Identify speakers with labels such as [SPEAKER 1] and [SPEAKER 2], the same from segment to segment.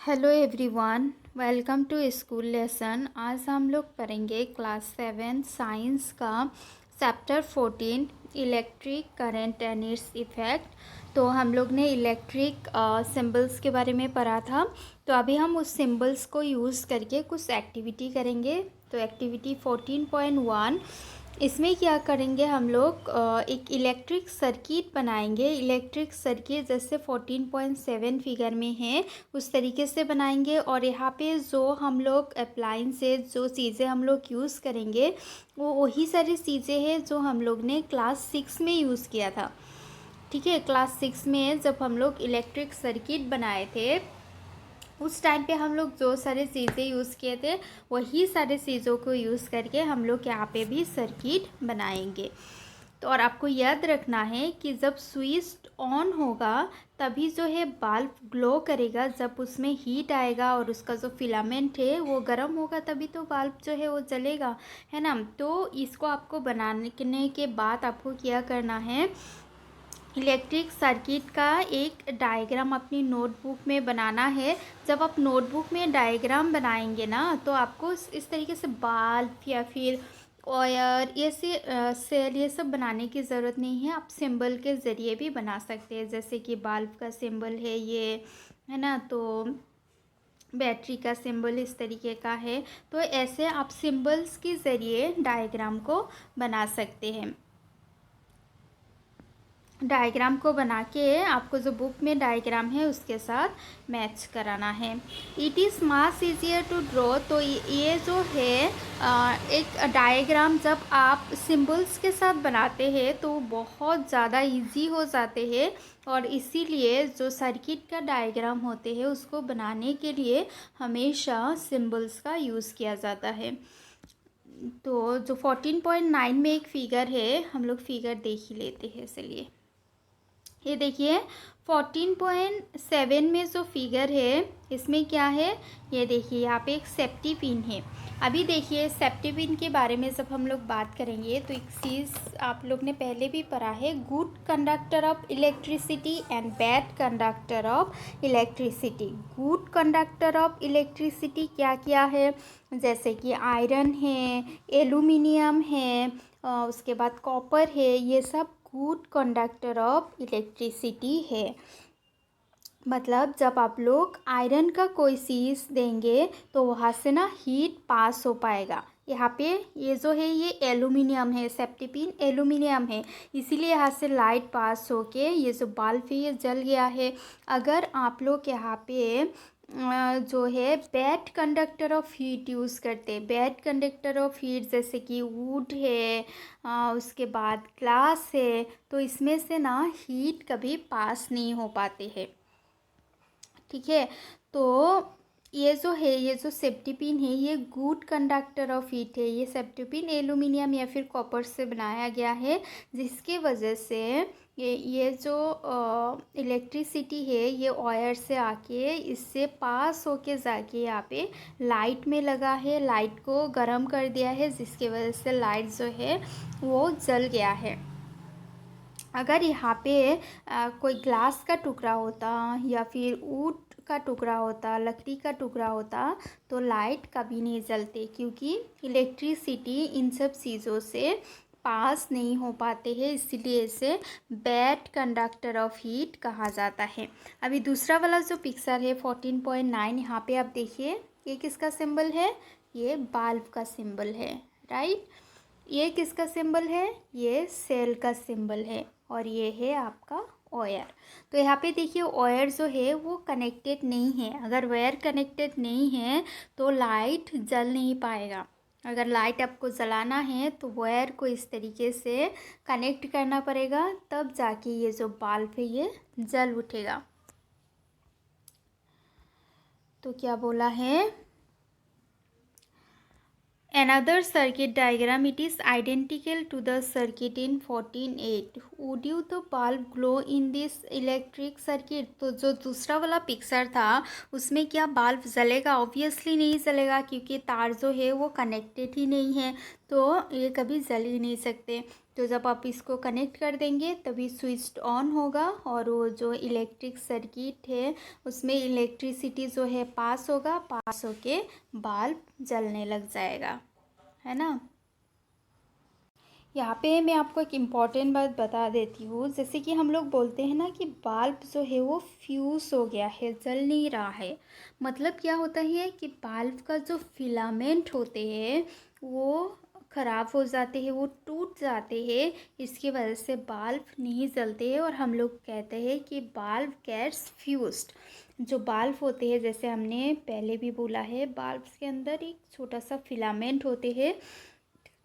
[SPEAKER 1] Hello everyone, welcome to school lesson. आज हम लोग पढ़ेंगे क्लास 7 साइंस का chapter 14 electric current and its effect. तो हम लोग ने इलेक्ट्रिक सिंबल्स के बारे में पढ़ा था। तो अभी हम उस सिंबल्स को यूज़ करके कुछ एक्टिविटी करेंगे। तो एक्टिविटी 14.1, इसमें क्या करेंगे हम लोग एक इलेक्ट्रिक सर्किट बनाएंगे। इलेक्ट्रिक सर्किट जैसे 14.7 फिगर में है उस तरीके से बनाएंगे। और यहाँ पे जो हम लोग अप्लाइंसेस जो चीज़ें हम लोग यूज़ करेंगे वो वही सारी चीज़ें हैं जो हम लोग ने क्लास 6 में यूज़ किया था। ठीक है, क्लास 6 में जब हम लोग इलेक्ट्रिक सर्किट बनाए थे उस टाइम पे हम लोग जो सारे चीज़ें यूज़ किए थे वही सारे चीज़ों को यूज़ करके हम लोग यहाँ पे भी सर्किट बनाएंगे। तो और आपको याद रखना है कि जब स्विच ऑन होगा तभी जो है बल्ब ग्लो करेगा। जब उसमें हीट आएगा और उसका जो फिलामेंट है वो गर्म होगा तभी तो बल्ब जो है वो जलेगा, है ना। तो इसको आपको बनाने के बाद आपको क्या करना है, इलेक्ट्रिक सर्किट का एक डायग्राम अपनी नोटबुक में बनाना है। जब आप नोटबुक में डायग्राम बनाएंगे ना तो आपको इस तरीके से बल्ब या फिर वायर ऐसे सेल ये सब बनाने की ज़रूरत नहीं है। आप सिंबल के ज़रिए भी बना सकते हैं, जैसे कि बल्ब का सिंबल है ये, है ना। तो बैटरी का सिंबल इस तरीके का है। तो ऐसे आप सिंबल्स के ज़रिए डायग्राम को बना सकते हैं। डायग्राम को बना के आपको जो बुक में डायग्राम है उसके साथ मैच कराना है। It is much easier to draw. तो ये जो है एक डायग्राम जब आप सिंबल्स के साथ बनाते हैं तो बहुत ज़्यादा इजी हो जाते हैं। और इसीलिए जो सर्किट का डायग्राम होते हैं उसको बनाने के लिए हमेशा सिंबल्स का यूज़ किया जाता है। तो जो 14.9 में एक फिगर है, हम लोग फिगर देख ही लेते हैं। चलिए ये देखिए 14.7 में जो फिगर है इसमें क्या है, ये देखिए यहाँ पे एक सेफ्टी पिन है। अभी देखिए सेफ्टी पिन के बारे में जब हम लोग बात करेंगे तो एक चीज़ आप लोग ने पहले भी पढ़ा है, good conductor of electricity and bad conductor of electricity. Good conductor of electricity क्या क्या है, जैसे कि आयरन है, एल्यूमिनियम है, उसके बाद कॉपर है, ये सब गुड कंडक्टर ऑफ इलेक्ट्रिसिटी है। मतलब जब आप लोग आयरन का कोई चीज़ देंगे तो वहाँ से ना हीट पास हो पाएगा। यहाँ पे ये जो है ये एल्यूमिनियम है, सेफ्टी पिन एल्यूमिनियम है, इसीलिए यहाँ से लाइट पास होके ये जो बल्ब है ये जल गया है। अगर आप लोग यहाँ पे जो है bad conductor of heat use करते हैं, बैड कंडक्टर ऑफ हीट जैसे कि वुड है, उसके बाद ग्लास है, तो इसमें से ना हीट कभी पास नहीं हो पाते हैं। ठीक है, तो ये जो है ये जो सेफ्टी पिन है ये गुड कंडक्टर ऑफ हीट है। ये सेफ्टी पिन एल्यूमिनियम या फिर कॉपर से बनाया गया है, जिसके वजह से ये जो इलेक्ट्रिसिटी है ये वायर से आके इससे पास होके जाके यहाँ पे लाइट में लगा है, लाइट को गर्म कर दिया है, जिसकी वजह से लाइट जो है वो जल गया है। अगर यहाँ पे कोई ग्लास का टुकड़ा होता या फिर वुड का टुकड़ा होता, लकड़ी का टुकड़ा होता तो लाइट कभी नहीं जलते, क्योंकि इलेक्ट्रिसिटी इन सब चीज़ों से पास नहीं हो पाते हैं, इसलिए इसे बैड कंडक्टर ऑफ हीट कहा जाता है। अभी दूसरा वाला जो पिक्चर है 14.9, यहाँ पे आप देखिए ये किसका सिंबल है, ये बल्ब का सिंबल है, राइट। ये किसका सिंबल है, ये सेल का सिंबल है, और ये है आपका वायर। तो यहाँ पे देखिए वायर जो है वो कनेक्टेड नहीं है। अगर वायर कनेक्टेड नहीं है तो लाइट जल नहीं पाएगा। अगर लाइट आपको जलाना है तो वायर को इस तरीके से कनेक्ट करना पड़ेगा, तब जाके ये जो बल्ब है ये जल उठेगा। तो क्या बोला है, another circuit diagram, it is identical to the circuit in 14.8. Would you the bulb glow in this electric circuit? तो जो दूसरा वाला पिक्चर था उसमें क्या बल्ब जलेगा? ऑब्वियसली नहीं जलेगा, क्योंकि तार जो है वो कनेक्टेड ही नहीं है, तो ये कभी जल ही नहीं सकते। तो जब आप इसको कनेक्ट कर देंगे तभी स्विच ऑन होगा और वो जो इलेक्ट्रिक सर्किट है उसमें इलेक्ट्रिसिटी जो है पास होगा, पास होके बल्ब जलने लग जाएगा, है ना। यहाँ पे मैं आपको एक इम्पॉर्टेंट बात बता देती हूँ, जैसे कि हम लोग बोलते हैं ना कि बल्ब जो है वो फ्यूज़ हो गया है, जल नहीं रहा है। मतलब क्या होता है कि बल्ब का जो फिलामेंट होते हैं वो ख़राब हो जाते हैं, वो टूट जाते हैं। इसकी वजह से बल्ब नहीं जलते हैं और हम लोग कहते हैं कि बल्ब गेट्स फ्यूज्ड। जो बल्ब होते हैं, जैसे हमने पहले भी बोला है, बल्ब्स के अंदर एक छोटा सा फिलामेंट होते हैं।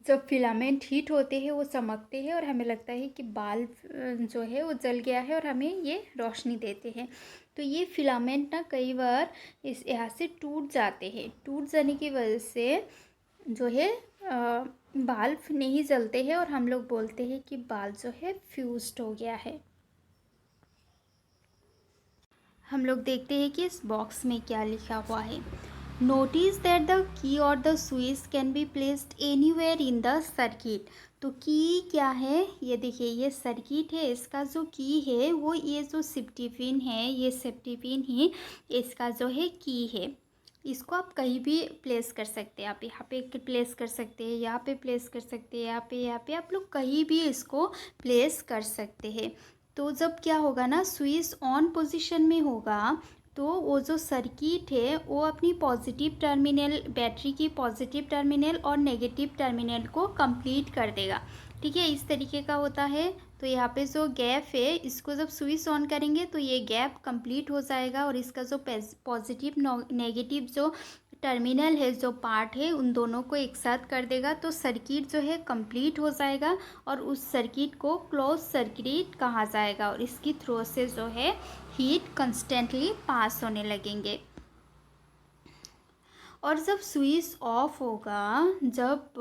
[SPEAKER 1] जब फिलामेंट हीट होते हैं वो चमकते हैं और हमें लगता है कि बल्ब जो है वो जल गया है और हमें ये रोशनी देते हैं। तो ये फिलामेंट ना कई बार इस यहाँ से टूट जाते हैं, टूट जाने की वजह से जो है बल्ब नहीं जलते हैं और हम लोग बोलते हैं कि बल्ब जो है फ्यूज्ड हो गया है। हम लोग देखते हैं कि इस बॉक्स में क्या लिखा हुआ है। नोटिस दैट द की और the switch can be placed anywhere in the circuit. तो की क्या है, ये देखिए, ये सर्किट है, इसका जो की है वो ये जो सेफ्टी पिन है, ये सेफ्टी पिन ही इसका जो है की है। इसको आप कहीं भी प्लेस कर सकते हैं, आप यहाँ पे प्लेस कर सकते हैं, यहाँ पे प्लेस कर सकते हैं, यहाँ पे आप लोग कहीं भी इसको प्लेस कर सकते हैं। तो जब क्या होगा ना, स्विच ऑन पोजीशन में होगा तो वो जो सर्किट है वो अपनी पॉजिटिव टर्मिनल, बैटरी की पॉजिटिव टर्मिनल और नेगेटिव टर्मिनल को कंप्लीट कर देगा। ठीक है, इस तरीके का होता है। तो यहाँ पे जो गैप है इसको जब स्विच ऑन करेंगे तो ये गैप कंप्लीट हो जाएगा और इसका जो पॉजिटिव नेगेटिव जो टर्मिनल है, जो पार्ट है, उन दोनों को एक साथ कर देगा तो सर्किट जो है कंप्लीट हो जाएगा और उस सर्किट को क्लोज सर्किट कहा जाएगा और इसकी थ्रू से जो है हीट कंस्टेंटली पास होने लगेंगे। और जब स्विच ऑफ होगा, जब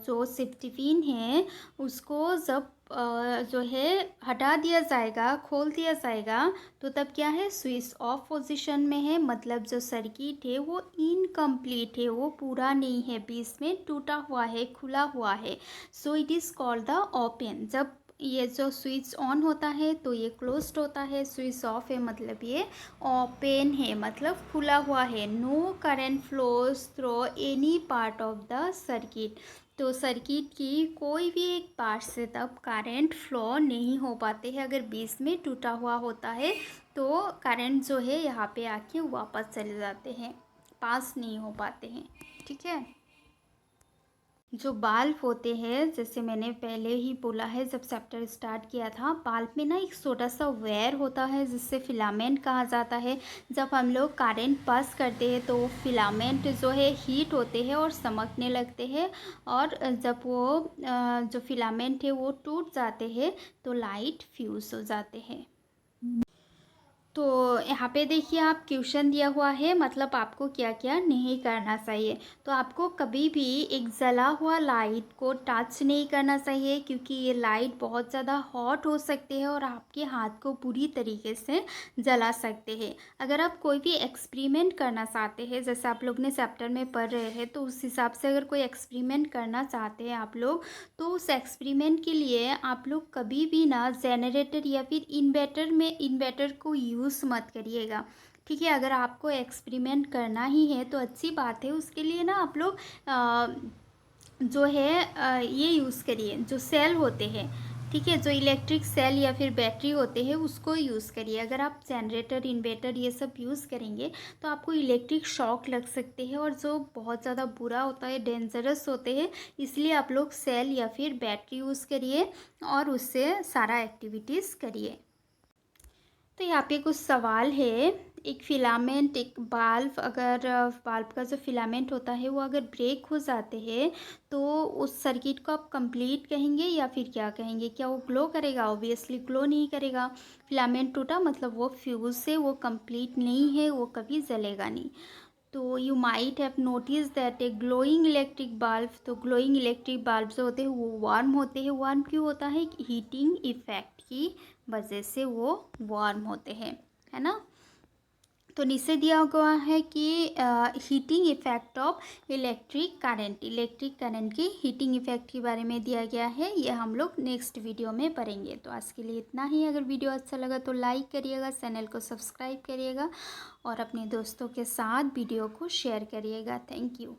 [SPEAKER 1] जो सेफ्टी पिन है उसको जब जो है हटा दिया जाएगा, खोल दिया जाएगा, तो तब क्या है, स्विच ऑफ पोजीशन में है। मतलब जो सर्किट है वो इनकम्प्लीट है, वो पूरा नहीं है, बीच में टूटा हुआ है, खुला हुआ है। So it is called the open. जब ये जो स्विच ऑन होता है तो ये क्लोज्ड होता है, स्विच ऑफ है मतलब ये ओपन है, मतलब खुला हुआ है। No current flows through any part of the circuit. तो सर्किट की कोई भी एक पार्ट से तब करंट फ्लो नहीं हो पाते हैं। अगर बीच में टूटा हुआ होता है तो करंट जो है यहाँ पे आके वापस चले जाते हैं, पास नहीं हो पाते हैं। ठीक है, जो बाल्ब होते हैं, जैसे मैंने पहले ही बोला है जब चैप्टर स्टार्ट किया था, बाल्ब में ना एक छोटा सा वायर होता है जिससे फिलामेंट कहा जाता है। जब हम लोग करंट पास करते हैं तो फिलामेंट जो है हीट होते हैं और चमकने लगते हैं और जब वो जो फिलामेंट है वो टूट जाते हैं तो लाइट फ्यूज हो जाते हैं। तो यहाँ पे देखिए, आप क्वेश्चन दिया हुआ है, मतलब आपको क्या क्या नहीं करना चाहिए। तो आपको कभी भी एक जला हुआ लाइट को टच नहीं करना चाहिए क्योंकि ये लाइट बहुत ज़्यादा हॉट हो सकते हैं और आपके हाथ को पूरी तरीके से जला सकते हैं। अगर आप कोई भी एक्सपेरिमेंट करना चाहते हैं, जैसे आप लोग ने चैप्टर में पढ़ रहे हैं, तो उस हिसाब से अगर कोई एक्सपेरिमेंट करना चाहते हैं आप लोग, तो उस एक्सपेरिमेंट के लिए आप लोग कभी भी ना जनरेटर या फिर इन्वर्टर को यूज़ मत करिएगा। ठीक है, अगर आपको एक्सपेरिमेंट करना ही है तो अच्छी बात है, उसके लिए ना आप लोग जो है ये यूज़ करिए, जो सेल होते हैं, ठीक है, जो इलेक्ट्रिक सेल या फिर बैटरी होते हैं उसको यूज़ करिए। अगर आप जनरेटर, इन्वर्टर ये सब यूज़ करेंगे तो आपको इलेक्ट्रिक शॉक लग सकते हैं और जो बहुत ज़्यादा बुरा होता है, डेंजरस होते हैं। इसलिए आप लोग सेल या फिर बैटरी यूज़ करिए और उससे सारा एक्टिविटीज़ करिए। तो यहाँ पे कुछ सवाल है। एक फिलामेंट, एक बाल्ब, अगर बाल्ब का जो फिलामेंट होता है वो अगर ब्रेक हो जाते हैं तो उस सर्किट को आप कंप्लीट कहेंगे या फिर क्या कहेंगे? क्या वो ग्लो करेगा? ऑब्वियसली ग्लो नहीं करेगा। फिलामेंट टूटा मतलब वो फ्यूज से वो कंप्लीट नहीं है, वो कभी जलेगा नहीं। तो you might have notice that A glowing electric bulb, तो ग्लोइंग इलेक्ट्रिक बल्ब जो होते हैं वो वार्म होते हैं। वार्म क्यों होता है? हीटिंग इफेक्ट की वजह से वो वार्म होते हैं, है ना। तो नीचे दिया हुआ है कि heating effect of electric current की हीटिंग इफ़ेक्ट के बारे में दिया गया है। ये हम लोग नेक्स्ट वीडियो में पढ़ेंगे। तो आज के लिए इतना ही। अगर वीडियो अच्छा लगा तो लाइक करिएगा, चैनल को सब्सक्राइब करिएगा और अपने दोस्तों के साथ वीडियो को शेयर करिएगा। Thank you.